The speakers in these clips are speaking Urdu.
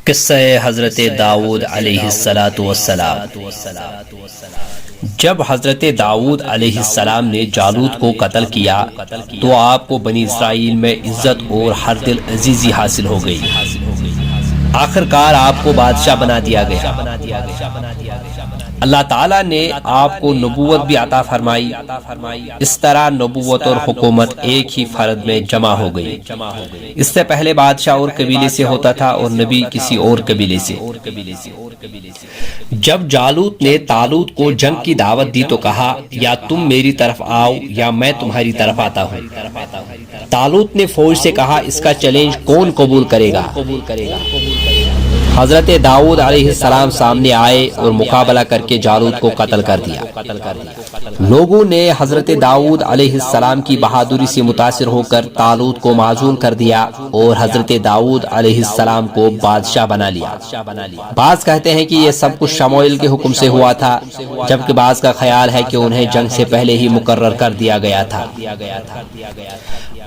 قصہ حضرت داؤد علیہ السلام۔ جب حضرت داؤد علیہ السلام نے جالوت کو قتل کیا تو آپ کو بنی اسرائیل میں عزت اور ہر دل عزیزی حاصل ہو گئی۔ آخر کار آپ کو بادشاہ بنا دیا گیا۔ اللہ تعالیٰ نے آپ کو نبوت بھی عطا فرمائی۔ اس طرح نبوت اور حکومت ایک ہی فرد میں جمع ہو گئی۔ اس سے پہلے بادشاہ اور قبیلے سے ہوتا تھا اور نبی کسی اور قبیلے سے۔ جب جالوت نے طالوت کو جنگ کی دعوت دی تو کہا، یا تم میری طرف آؤ یا میں تمہاری طرف آتا ہوں۔ طالوت نے فوج سے کہا، اس کا چیلنج کون قبول کرے گا؟ حضرت داؤد علیہ السلام سامنے آئے اور مقابلہ کر کے جالوت کو قتل کر دیا۔ لوگوں نے حضرت داؤد علیہ السلام کی بہادری سے متاثر ہو کر طالوت کو معزول کر دیا اور حضرت داؤد علیہ السلام کو بادشاہ بنا لیا۔ بعض کہتے ہیں کہ یہ سب کچھ شموئیل کے حکم سے ہوا تھا، جبکہ بعض کا خیال ہے کہ انہیں جنگ سے پہلے ہی مقرر کر دیا گیا تھا۔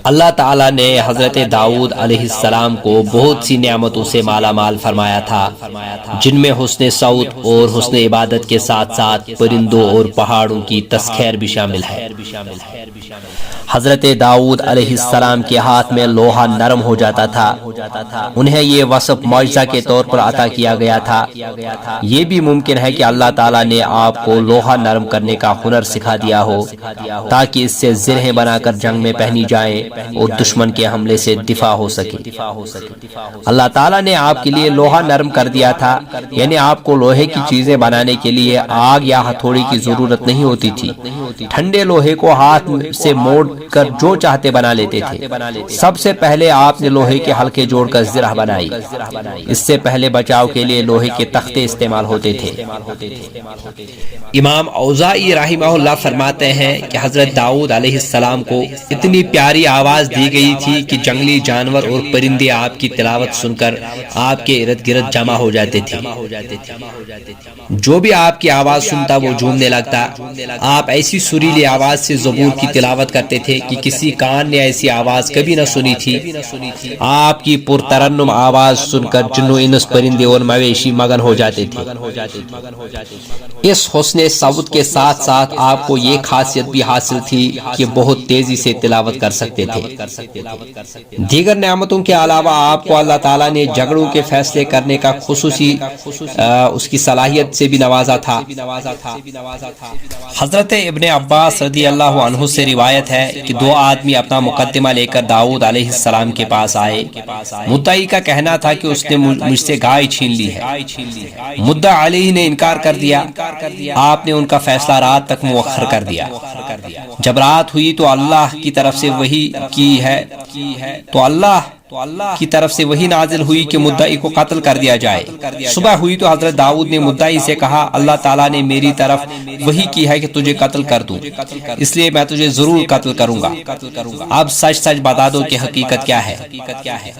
اللہ تعالیٰ نے حضرت داؤد علیہ السلام کو بہت سی نعمتوں سے مالا مال فرمایا تھا، جن میں حسن صوت اور حسن عبادت کے ساتھ ساتھ پرندوں اور پہاڑوں کی تسخیر بھی شامل ہے۔ حضرت داؤد علیہ السلام کے ہاتھ میں لوہا نرم ہو جاتا تھا۔ انہیں یہ وصف معجزہ کے طور پر عطا کیا گیا تھا۔ یہ بھی ممکن ہے کہ اللہ تعالیٰ نے آپ کو لوہا نرم کرنے کا ہنر سکھا دیا ہو تاکہ اس سے زرہیں بنا کر جنگ میں پہنی جائیں اور دشمن کے حملے سے دفاع ہو سکے۔ اللہ تعالیٰ نے آپ کے لیے لوہا نرم کر دیا تھا، یعنی آپ کو لوہے کی چیزیں بنانے کے لیے آگ یا ہتھوڑی کی ضرورت نہیں ہوتی تھی۔ ٹھنڈے لوہے کو ہاتھ سے موڑ کر جو چاہتے بنا لیتے تھے۔ سب سے پہلے آپ نے لوہے کے حلقے جوڑ کر زرہ بنائی۔ اس سے پہلے بچاؤ کے لیے لوہے کے تختے استعمال ہوتے تھے۔ امام اوزاعی رحمہ اللہ فرماتے ہیں کہ حضرت داؤد علیہ السلام کو اتنی پیاری آواز دی گئی تھی کہ جنگلی جانور اور پرندے آپ کی تلاوت سن کر آپ کے ارد گرد جمع ہو جاتے تھے۔ جو بھی آپ کی آواز سنتا وہ جھومنے لگتا۔ آپ ایسی سریلی آواز سے زبور کی تلاوت کرتے تھے کہ کسی کان نے ایسی آواز کبھی نہ سنی تھی۔ آپ کی پرترنم آواز سن کر جن و انس پرندے اور مویشی مگن ہو جاتے تھے۔ اس حسن صوت کے ساتھ ساتھ آپ کو یہ خاصیت بھی حاصل تھی کہ بہت تیزی سے تلاوت کر سکتے تھے۔ دیگر نعمتوں کے علاوہ آپ کو اللہ تعالیٰ نے جھگڑوں کے فیصلے کرنے کا خصوصی اس کی صلاحیت سے بھی نوازا تھا۔ حضرت ابن عباس رضی اللہ عنہ سے روایت ہے کہ دو آدمی اپنا مقدمہ لے کر داؤد علیہ السلام کے پاس آئے۔ مدعی کا کہنا تھا کہ اس نے مجھ سے گائے چھین لی ہے۔ مدعا علیہ نے انکار کر دیا۔ آپ نے ان کا فیصلہ رات تک مؤخر کر دیا۔ جب رات ہوئی تو اللہ کی طرف سے وحی کی طرف سے وہی نازل ہوئی کہ مدعی کو قتل کر دیا جائے۔ صبح ہوئی تو حضرت داؤد نے مدعی سے کہا، اللہ تعالیٰ نے میری طرف وہی کی ہے کہ تجھے قتل کر دوں، اس لیے میں تجھے ضرور قتل کروں گا۔ اب سچ سچ بتا دو کہ حقیقت کیا ہے۔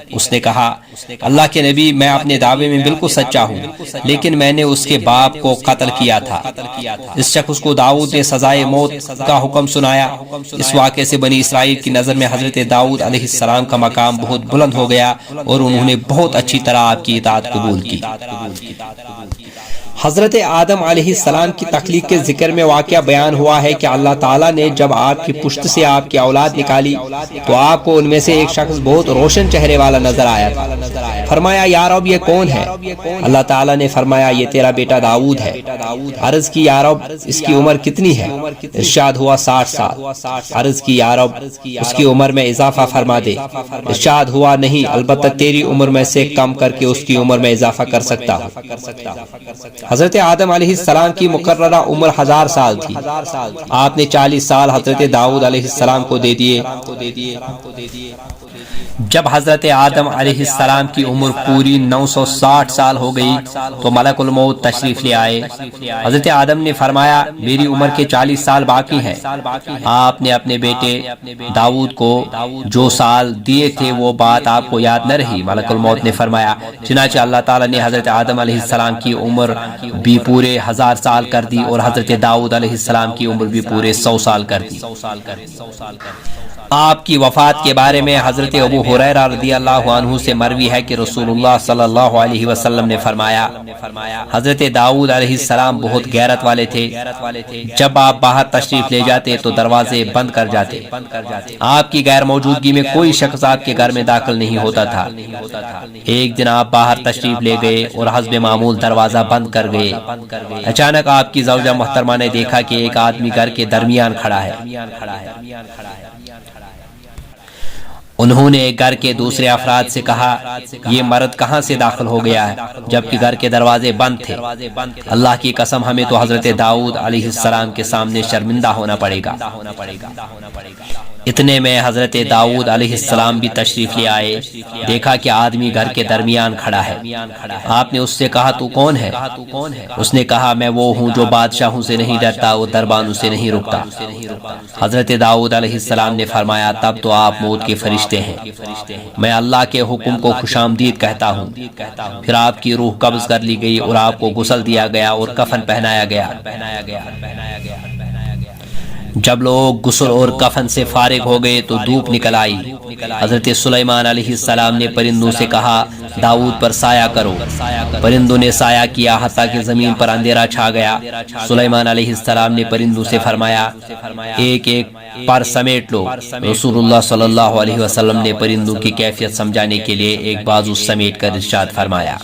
اس نے کہا، اللہ کے نبی، میں اپنے دعوے میں بالکل سچا ہوں، لیکن میں نے اس کے باپ کو قتل کیا تھا۔ اس شخص کو داؤد نے سزائے موت کا حکم سنایا۔ اس واقعے سے بنی اسرائیل کی نظر میں حضرت داؤد علیہ السلام کا مقام بہت بلند ہو گیا اور انہوں نے بہت اچھی طرح آپ کی اطاعت قبول کی۔ حضرت آدم علیہ السلام کی تخلیق کے ذکر میں واقعہ بیان ہوا ہے کہ اللہ تعالیٰ نے جب آپ کی پشت سے آپ کی اولاد نکالی تو آپ کو ان میں سے ایک شخص بہت روشن چہرے والا نظر آیا تھا۔ فرمایا، یا رب یہ کون ہے؟ اللہ تعالیٰ نے فرمایا، یہ تیرا بیٹا داؤد ہے۔ عرض کی، یا رب اس کی عمر کتنی ہے؟ ارشاد ہوا 60 سال۔ عرض کی، یا رب اس کی عمر میں اضافہ فرما دے۔ ارشاد ہوا، نہیں، البتہ تیری عمر میں سے کم کر کے اس کی عمر میں اضافہ کر سکتا ہوں۔ حضرت آدم علیہ السلام کی مقررہ عمر 1000 سال تھی۔ آپ نے 40 سال حضرت داؤد علیہ السلام کو دے دیے۔ جب حضرت آدم علیہ السلام کی عمر پوری 960 سال ہو گئی تو ملک الموت تشریف لے آئے۔ حضرت آدم نے فرمایا، میری عمر کے 40 سال باقی ہیں۔ آپ نے اپنے بیٹے داؤد کو جو سال دیے تھے وہ بات آپ کو یاد نہ رہی۔ ملک الموت نے فرمایا، چنانچہ اللہ تعالیٰ نے حضرت آدم علیہ السلام کی عمر بھی پورے 1000 سال کر دی اور حضرت داؤد علیہ السلام کی عمر بھی پورے 100 سال کر دی۔ آپ کی وفات کے بارے میں حضرت ابو ہریرہ رضی اللہ عنہ سے مروی ہے کہ رسول اللہ صلی اللہ علیہ وسلم نے فرمایا، حضرت داؤد علیہ السلام بہت غیرت والے تھے، جب آپ باہر تشریف لے جاتے تو دروازے بند کر جاتے، آپ کی غیر موجودگی میں کوئی شخص آپ کے گھر میں داخل نہیں ہوتا تھا۔ ایک دن آپ باہر تشریف لے گئے اور حسب معمول دروازہ بند کر گئے، اچانک آپ کی زوجہ محترمہ نے دیکھا کہ ایک آدمی گھر کے درمیان کھڑا ہے۔ انہوں نے گھر کے دوسرے افراد سے کہا، یہ مرد کہاں سے داخل ہو گیا ہے جبکہ گھر کے دروازے بند تھے؟ اللہ کی قسم ہمیں تو حضرت داؤد علیہ السلام کے سامنے شرمندہ ہونا پڑے گا۔ اتنے میں حضرت داؤد علیہ السلام بھی تشریف لے آئے، دیکھا کہ آدمی گھر کے درمیان کھڑا ہے۔ آپ نے اس سے کہا، تو کون ہے؟ اس نے کہا، میں وہ ہوں جو بادشاہوں سے نہیں ڈرتا اور دربانوں سے نہیں رکتا۔ حضرت داؤد علیہ السلام نے فرمایا، تب تو آپ موت کے فرشتے ہیں، میں اللہ کے حکم کو خوش آمدید کہتا ہوں۔ پھر آپ کی روح قبض کر لی گئی اور آپ کو غسل دیا گیا اور کفن پہنایا گیا۔ جب لوگ غسل اور کفن سے فارغ ہو گئے تو دھوپ نکل آئی۔ حضرت سلیمان علیہ السلام نے پرندوں سے کہا، داؤد پر سایہ کرو۔ پرندوں نے سایہ کیا حتیٰ کہ زمین پر اندھیرا چھا گیا۔ سلیمان علیہ السلام نے پرندوں سے فرمایا، ایک ایک پر سمیٹ لو۔ رسول اللہ صلی اللہ علیہ وسلم نے پرندوں کی کیفیت سمجھانے کے لیے ایک بازو سمیٹ کر ارشاد فرمایا۔